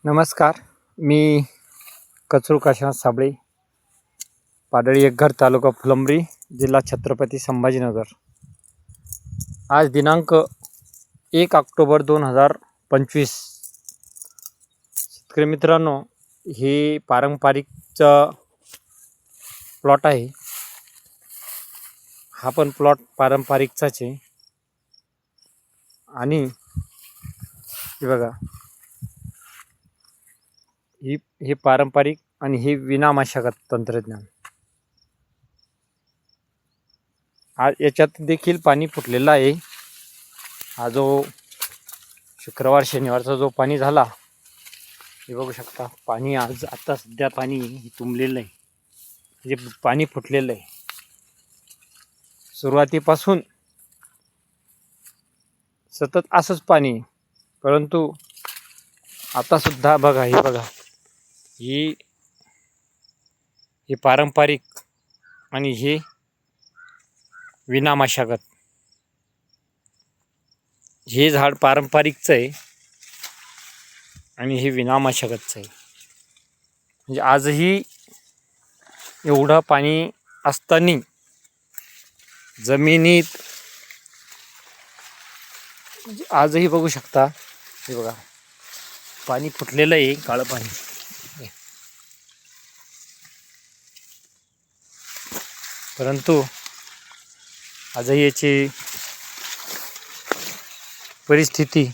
नमस्कार. मी कचरू काशीनाथ साबळे, पाडळी एकघर, तालुका फुलंब्री, जिल्हा छत्रपती संभाजीनगर. आज दिनांक 1 ऑक्टोबर 2025. शेतकरी मित्रांनो, हे पारंपरिकचा प्लॉट आहे. हा पण प्लॉट पारंपरिकचाच आहे. आणि हे बघा, हे पारंपरिक आणि हे विना मशागत तंत्रज्ञान. आज याच्यात देखील पाणी फुटलेलं आहे. हा जो शुक्रवार शनिवारचा जो पाणी झाला, हे बघू शकता. पाणी आज आता सध्या पाणी तुंबलेलं आहे, म्हणजे पाणी फुटलेलं आहे. सुरुवातीपासून सतत असंच पाणी, परंतु आता सुद्धा बघा, हे बघा, हे पारंपरिक आणि हे विना मशागत. हे झाड पारंपरिकचं आहे आणि हे विना मशागतचं आहे. म्हणजे आजही एवढं पाणी असताना जमिनीत आजही बघू शकता, हे बघा, पाणी फुटलेलं आहे, काळं पाणी. परंतु आजही याची परिस्थिती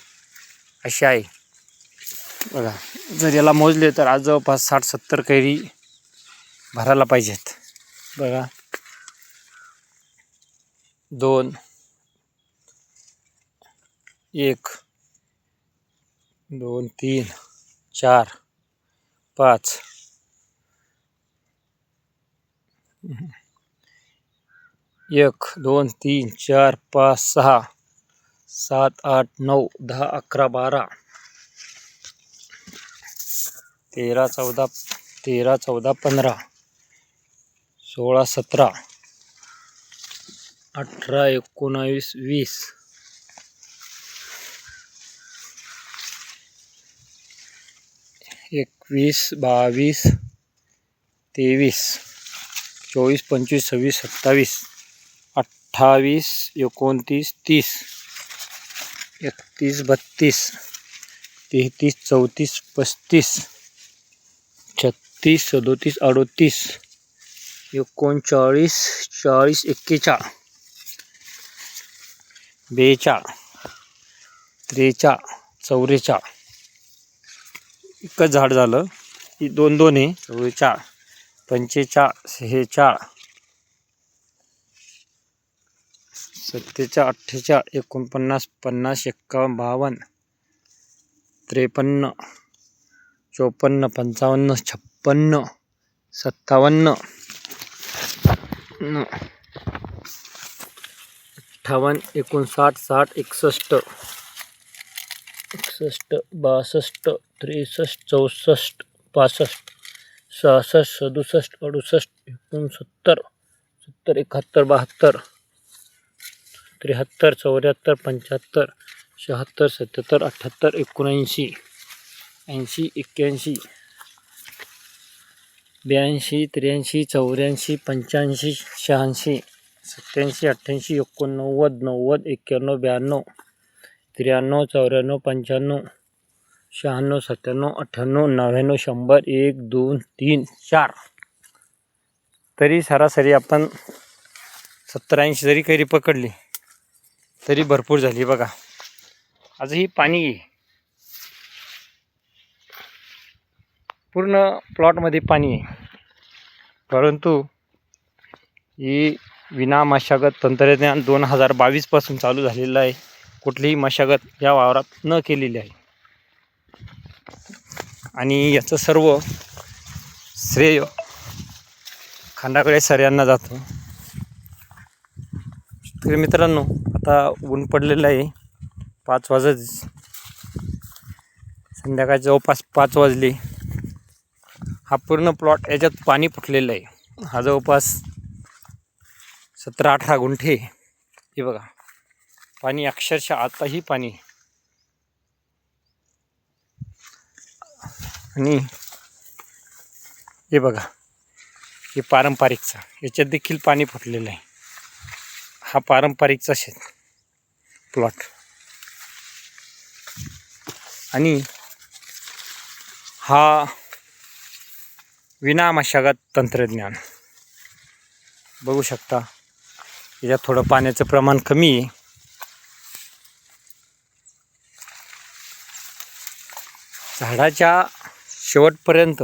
अशी आहे. बघा, जर याला मोजले तर आज जवळपास 60-70 कैरी भरायला पाहिजेत. बघा, 2, 1, 2, 3, 4, 5, 1, 2, 3, 4, 5, 6, 7, 8, 9, 10, 11, 12, 13, 14, 13, 14, 15, 16, 17, 18, 19, 20, 21, 22, 23, 24, 25, 26, 27, 28, 29, 30, 31, 32, 33, 34, 35, 36, 37, 38, 39, 40, 41, 42, 43, 44. एकच झाड झालं, ही 2-2 आहे. 44, 45, 46, 47, 48, 49, 50, 51, 52, 53, 54, 55, 56, 57, 58, 59, 60, 61, 61, 62, 63, 64, 65, 66, 67, 68, 69, 70, 71, 72, 73, 74, 75, 77, 78, 79, 80, 81, 82, 83, 84, 85, 86, 87, 88, 89, 90, 91, 92, 93, 94, 95, 96, 97, 98, 99, 100, 1, 2, 3, 4. तरी सरासरी आपण 70-80 जरी कैरी पकडली तरी भरपूर झाली. बघा, आजही पाणी आहे, पूर्ण प्लॉटमध्ये पाणी आहे. परंतु ही विना मशागत तंत्रज्ञान 2022 पासून चालू झालेलं आहे. कुठलीही मशागत या वावरात न केलेली आहे. आणि याचं सर्व श्रेय खांडाकडे सर यांना जातं. तर मित्रांनो, आता ऊन पडलेलं आहे. 5 वाजत, संध्याकाळी जवळपास 5 वाजले. हा पूर्ण प्लॉट याच्यात पाणी फुटलेलं आहे. हा जवळपास 17-18 गुंठे. हे बघा, पाणी अक्षरशः आताही पाणी. आणि हे बघा, हे पारंपरिकचा, याच्यात देखील पाणी फुटलेलं आहे. हा पारंपरिकचा शेत प्लॉट. आणि हा विना मशागत तंत्रज्ञान. बघू शकता याच्यात थोडं पाण्याचं प्रमाण कमी आहे. झाडाच्या शेवटपर्यंत